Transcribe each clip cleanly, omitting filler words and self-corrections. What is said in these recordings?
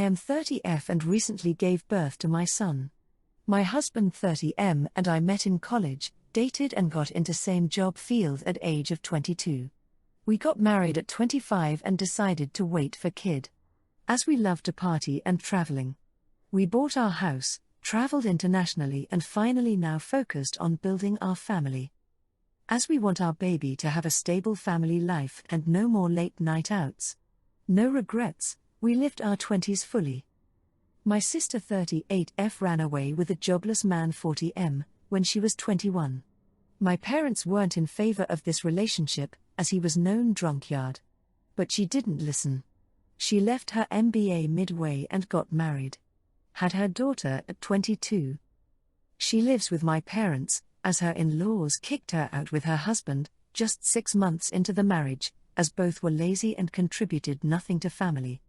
am 30F and recently gave birth to my son. My husband 30M and I met in college, dated and got into same job field at age of 22. We got married at 25 and decided to wait for kid. As we love to party and traveling. We bought our house, traveled internationally and finally now focused on building our family. As we want our baby to have a stable family life and no more late night outs. No regrets, we lived our 20s fully. My sister 38F ran away with a jobless man 40M, when she was 21. My parents weren't in favor of this relationship, as he was known drunkard. But she didn't listen. She left her MBA midway and got married. Had her daughter at 22. She lives with my parents, as her in-laws kicked her out with her husband, just 6 months into the marriage, as both were lazy and contributed nothing to family.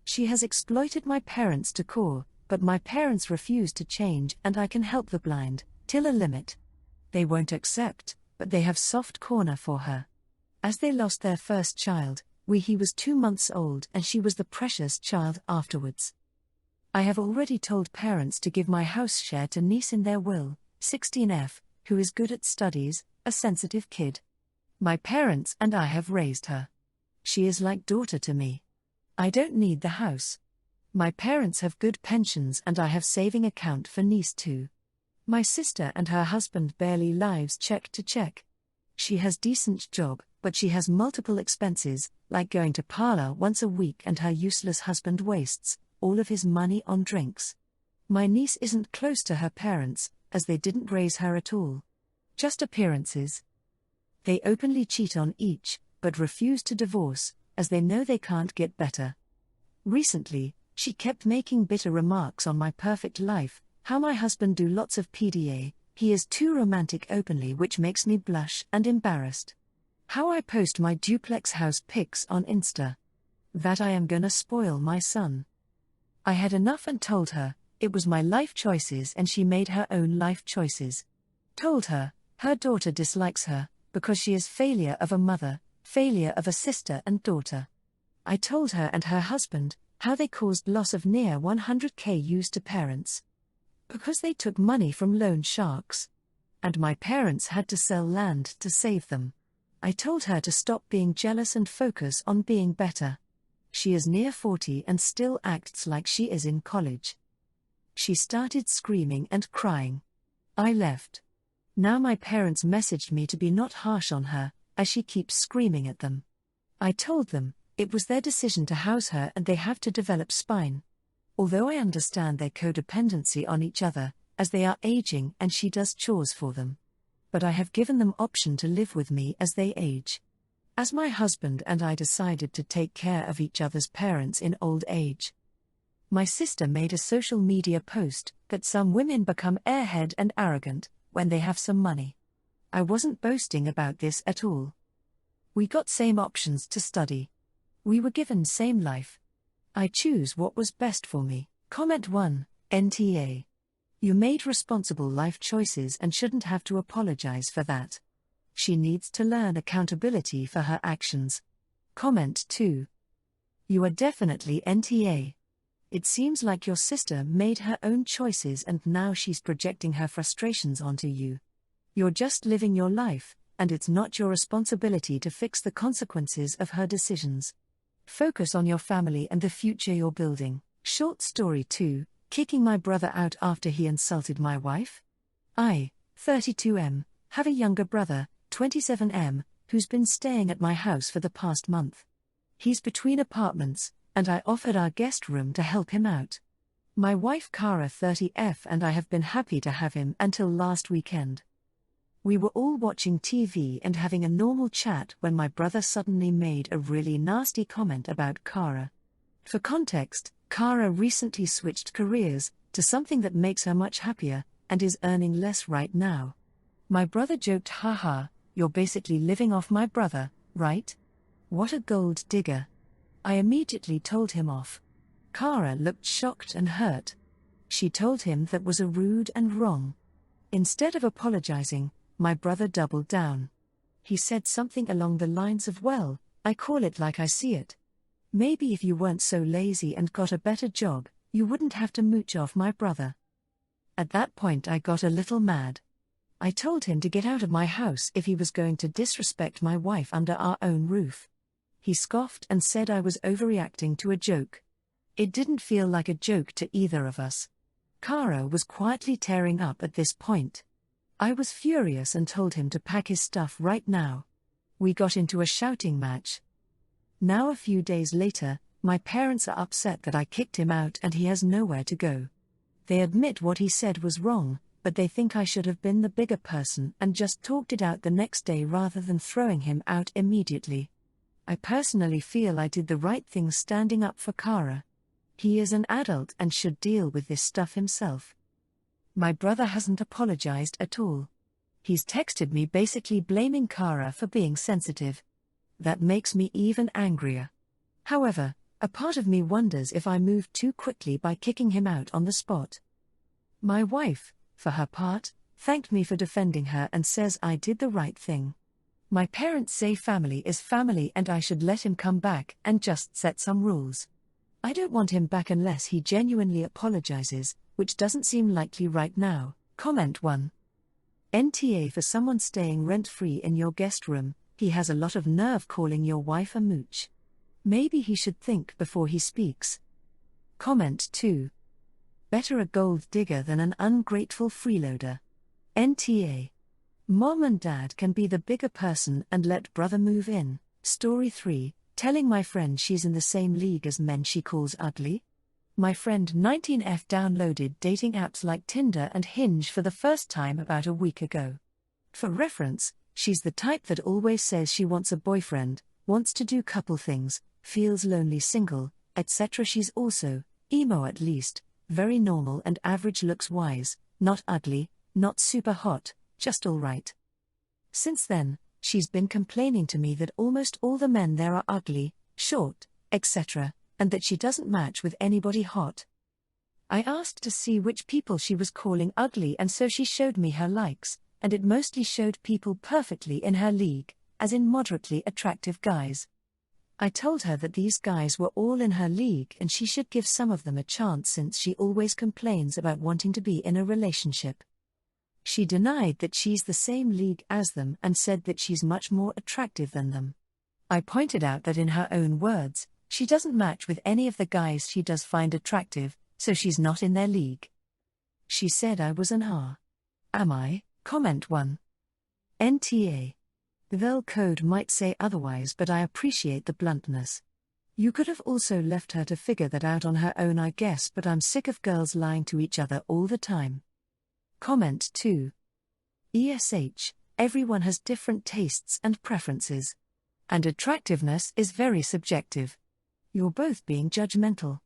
She has exploited my parents to core, but my parents refuse to change and I can help the blind, till a limit. They won't accept, but they have soft corner for her. As they lost their first child, he was 2 months old and she was the precious child afterwards. I have already told parents to give my house share to niece in their will, 16F, who is good at studies, a sensitive kid. My parents and I have raised her. She is like daughter to me. I don't need the house. My parents have good pensions and I have saving account for niece too. My sister and her husband barely lives check to check. She has decent job, but she has multiple expenses, like going to parlor once a week, and her useless husband wastes all of his money on drinks. My niece isn't close to her parents, as they didn't raise her at all. Just appearances. They openly cheat on each, but refuse to divorce, as they know they can't get better. Recently, she kept making bitter remarks on my perfect life, how my husband do lots of PDA, he is too romantic openly, which makes me blush and embarrassed. How I post my duplex house pics on Insta. That I am gonna spoil my son. I had enough and told her, it was my life choices and she made her own life choices. Told her, her daughter dislikes her, because she is failure of a mother, failure of a sister and daughter. I told her and her husband, how they caused loss of near 100k used to parents. Because they took money from loan sharks. And my parents had to sell land to save them. I told her to stop being jealous and focus on being better. She is near 40 and still acts like she is in college. She started screaming and crying. I left. Now my parents messaged me to be not harsh on her, as she keeps screaming at them. I told them, it was their decision to house her and they have to develop spine. Although I understand their codependency on each other, as they are aging and she does chores for them. But I have given them option to live with me as they age. As my husband and I decided to take care of each other's parents in old age. My sister made a social media post that some women become airhead and arrogant when they have some money. I wasn't boasting about this at all. We got same options to study. We were given same life. I choose what was best for me. Comment 1, NTA. You made responsible life choices and shouldn't have to apologize for that. She needs to learn accountability for her actions. Comment 2. You are definitely NTA. It seems like your sister made her own choices and now she's projecting her frustrations onto you. You're just living your life, and it's not your responsibility to fix the consequences of her decisions. Focus on your family and the future you're building. Short story 2, kicking my brother out after he insulted my wife? I, 32M, have a younger brother, 27M, who's been staying at my house for the past month. He's between apartments, and I offered our guest room to help him out. My wife Cara 30F and I have been happy to have him until last weekend. We were all watching TV and having a normal chat when my brother suddenly made a really nasty comment about Cara. For context, Cara recently switched careers to something that makes her much happier and is earning less right now. My brother joked, haha, you're basically living off my brother, right? What a gold digger. I immediately told him off. Cara looked shocked and hurt. She told him that was a rude and wrong. Instead of apologizing, my brother doubled down. He said something along the lines of, well, I call it like I see it. Maybe if you weren't so lazy and got a better job, you wouldn't have to mooch off my brother. At that point I got a little mad. I told him to get out of my house if he was going to disrespect my wife under our own roof. He scoffed and said I was overreacting to a joke. It didn't feel like a joke to either of us. Kara was quietly tearing up at this point. I was furious and told him to pack his stuff right now. We got into a shouting match. Now a few days later, my parents are upset that I kicked him out and he has nowhere to go. They admit what he said was wrong, but they think I should have been the bigger person and just talked it out the next day rather than throwing him out immediately. I personally feel I did the right thing standing up for Kara. He is an adult and should deal with this stuff himself. My brother hasn't apologized at all. He's texted me basically blaming Kara for being sensitive. That makes me even angrier. However, a part of me wonders if I moved too quickly by kicking him out on the spot. My wife, for her part, thanked me for defending her and says I did the right thing. My parents say family is family and I should let him come back and just set some rules. I don't want him back unless he genuinely apologizes, which doesn't seem likely right now. Comment 1. NTA for someone staying rent-free in your guest room. He has a lot of nerve calling your wife a mooch. Maybe he should think before he speaks. Comment 2. Better a gold digger than an ungrateful freeloader. NTA. Mom and dad can be the bigger person and let brother move in. Story 3. Telling my friend she's in the same league as men she calls ugly. My friend 19F downloaded dating apps like Tinder and Hinge for the first time about a week ago. For reference, she's the type that always says she wants a boyfriend, wants to do couple things, feels lonely single, etc. She's also, emo at least, very normal and average looks-wise, not ugly, not super hot, just alright. Since then, she's been complaining to me that almost all the men there are ugly, short, etc., and that she doesn't match with anybody hot. I asked to see which people she was calling ugly and so she showed me her likes, and it mostly showed people perfectly in her league, as in moderately attractive guys. I told her that these guys were all in her league and she should give some of them a chance since she always complains about wanting to be in a relationship. She denied that she's the same league as them and said that she's much more attractive than them. I pointed out that in her own words, she doesn't match with any of the guys she does find attractive, so she's not in their league. She said I was an R. Am I? Comment 1. NTA. The code might say otherwise, but I appreciate the bluntness. You could have also left her to figure that out on her own, I guess, but I'm sick of girls lying to each other all the time. Comment 2. ESH, everyone has different tastes and preferences. And attractiveness is very subjective. You're both being judgmental.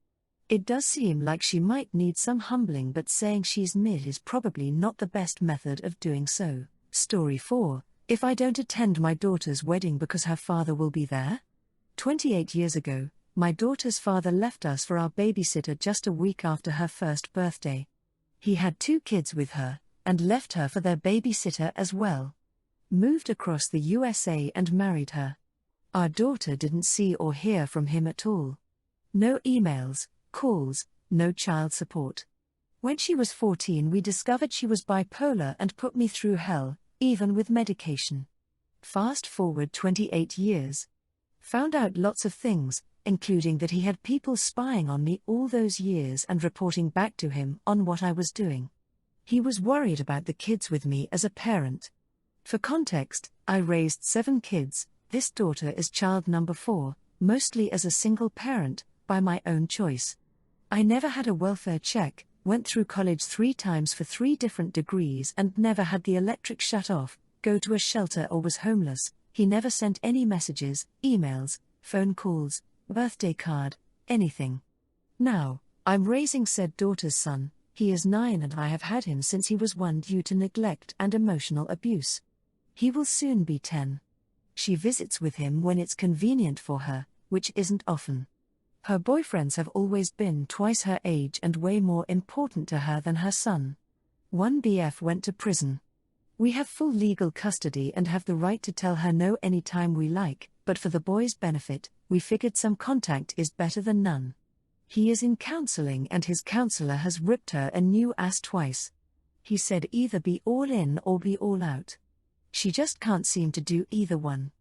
It does seem like she might need some humbling, but saying she's mid is probably not the best method of doing so. Story 4. If I don't attend my daughter's wedding because her father will be there? 28 years ago, my daughter's father left us for our babysitter just a week after her first birthday. He had 2 kids with her, and left her for their babysitter as well. Moved across the USA and married her. Our daughter didn't see or hear from him at all. No emails, calls, no child support. When she was 14 we discovered she was bipolar and put me through hell, even with medication. Fast forward 28 years. Found out lots of things, including that he had people spying on me all those years and reporting back to him on what I was doing. He was worried about the kids with me as a parent. For context, I raised 7 kids, this daughter is child number 4, mostly as a single parent, by my own choice. I never had a welfare check, went through college 3 times for 3 different degrees and never had the electric shut off, go to a shelter or was homeless. He never sent any messages, emails, phone calls, birthday card, anything. Now, I'm raising said daughter's son. He is 9 and I have had him since he was 1 due to neglect and emotional abuse. He will soon be 10. She visits with him when it's convenient for her, which isn't often. Her boyfriends have always been twice her age and way more important to her than her son. One BF went to prison. We have full legal custody and have the right to tell her no anytime we like, but for the boy's benefit, We figured some contact is better than none. He is in counseling and his counselor has ripped her a new ass twice. He said either be all in or be all out. She just can't seem to do either one.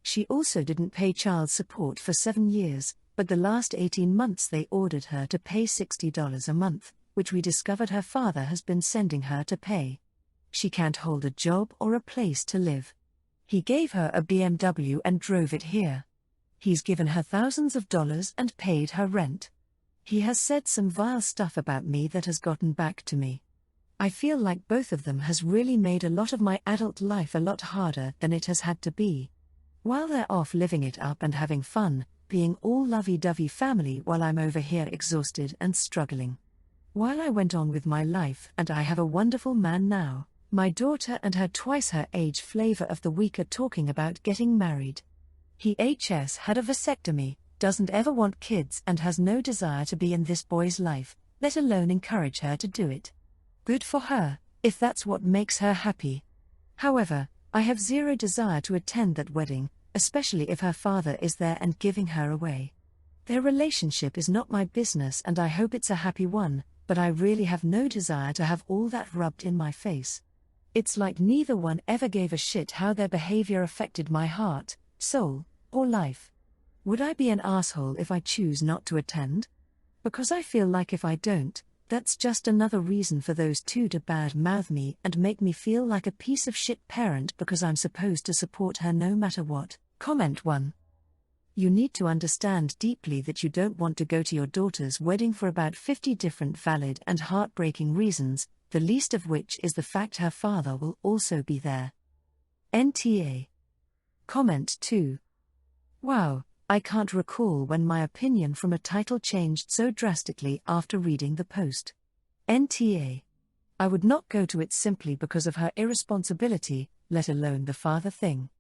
She also didn't pay child support for 7 years, but the last 18 months they ordered her to pay $60 a month, which we discovered her father has been sending her to pay. She can't hold a job or a place to live. He gave her a BMW and drove it here. He's given her thousands of dollars and paid her rent. He has said some vile stuff about me that has gotten back to me. I feel like both of them has really made a lot of my adult life a lot harder than it has had to be. While they're off living it up and having fun, being all lovey-dovey family while I'm over here exhausted and struggling. While I went on with my life and I have a wonderful man now, my daughter and her twice her age flavor of the week are talking about getting married. He had a vasectomy, doesn't ever want kids and has no desire to be in this boy's life, let alone encourage her to do it. Good for her, if that's what makes her happy. However, I have zero desire to attend that wedding, especially if her father is there and giving her away. Their relationship is not my business and I hope it's a happy one, but I really have no desire to have all that rubbed in my face. It's like neither one ever gave a shit how their behavior affected my heart, soul, or life. Would I be an asshole if I choose not to attend? Because I feel like if I don't, that's just another reason for those two to bad-mouth me and make me feel like a piece of shit parent because I'm supposed to support her no matter what. Comment 1. You need to understand deeply that you don't want to go to your daughter's wedding for about 50 different valid and heartbreaking reasons, the least of which is the fact her father will also be there. NTA. Comment 2. Wow, I can't recall when my opinion from a title changed so drastically after reading the post. NTA. I would not go to it simply because of her irresponsibility, let alone the father thing.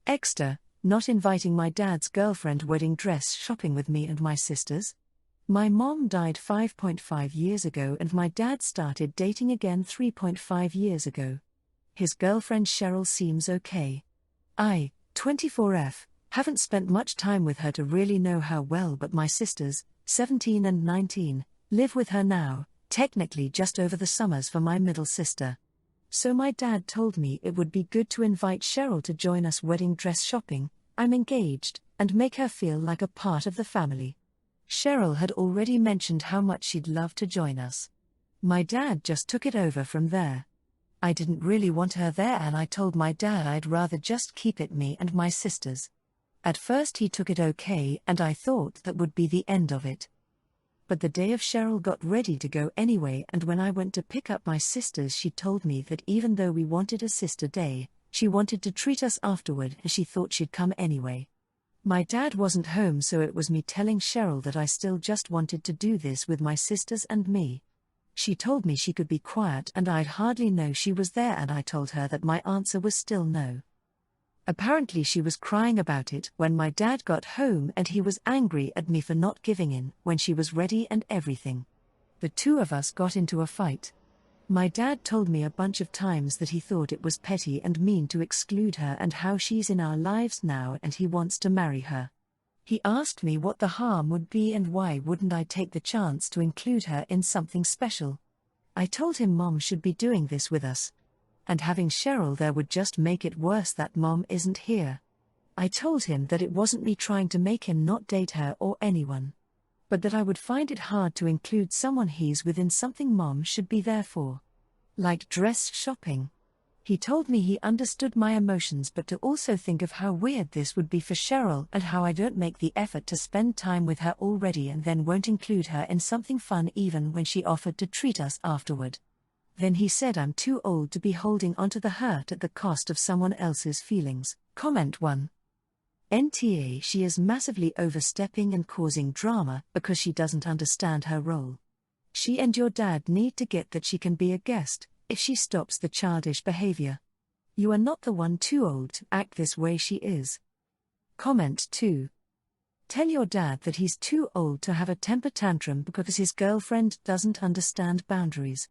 Extra, not inviting my dad's girlfriend wedding dress shopping with me and my sisters. My mom died 5.5 years ago and my dad started dating again 3.5 years ago. His girlfriend Cheryl seems okay. I, 24F, haven't spent much time with her to really know her well, but my sisters, 17 and 19, live with her now, technically just over the summers for my middle sister. So my dad told me it would be good to invite Cheryl to join us wedding dress shopping, I'm engaged, and make her feel like a part of the family. Cheryl had already mentioned how much she'd love to join us. My dad just took it over from there. I didn't really want her there and I told my dad I'd rather just keep it me and my sisters. At first he took it okay and I thought that would be the end of it. But the day of Cheryl got ready to go anyway, and when I went to pick up my sisters she told me that even though we wanted a sister day, she wanted to treat us afterward and she thought she'd come anyway. My dad wasn't home, so it was me telling Cheryl that I still just wanted to do this with my sisters and me. She told me she could be quiet and I'd hardly know she was there, and I told her that my answer was still no. Apparently she was crying about it when my dad got home and he was angry at me for not giving in when she was ready and everything. The two of us got into a fight. My dad told me a bunch of times that he thought it was petty and mean to exclude her and how she's in our lives now and he wants to marry her. He asked me what the harm would be and why wouldn't I take the chance to include her in something special. I told him Mom should be doing this with us. And having Cheryl there would just make it worse that Mom isn't here. I told him that it wasn't me trying to make him not date her or anyone, but that I would find it hard to include someone he's with in something Mom should be there for. Like dress shopping. He told me he understood my emotions, but to also think of how weird this would be for Cheryl and how I don't make the effort to spend time with her already and then won't include her in something fun even when she offered to treat us afterward. Then he said I'm too old to be holding onto the hurt at the cost of someone else's feelings. Comment 1. NTA. She is massively overstepping and causing drama because she doesn't understand her role. She and your dad need to get that she can be a guest if she stops the childish behavior. You are not the one too old to act this way, she is. Comment 2. Tell your dad that he's too old to have a temper tantrum because his girlfriend doesn't understand boundaries.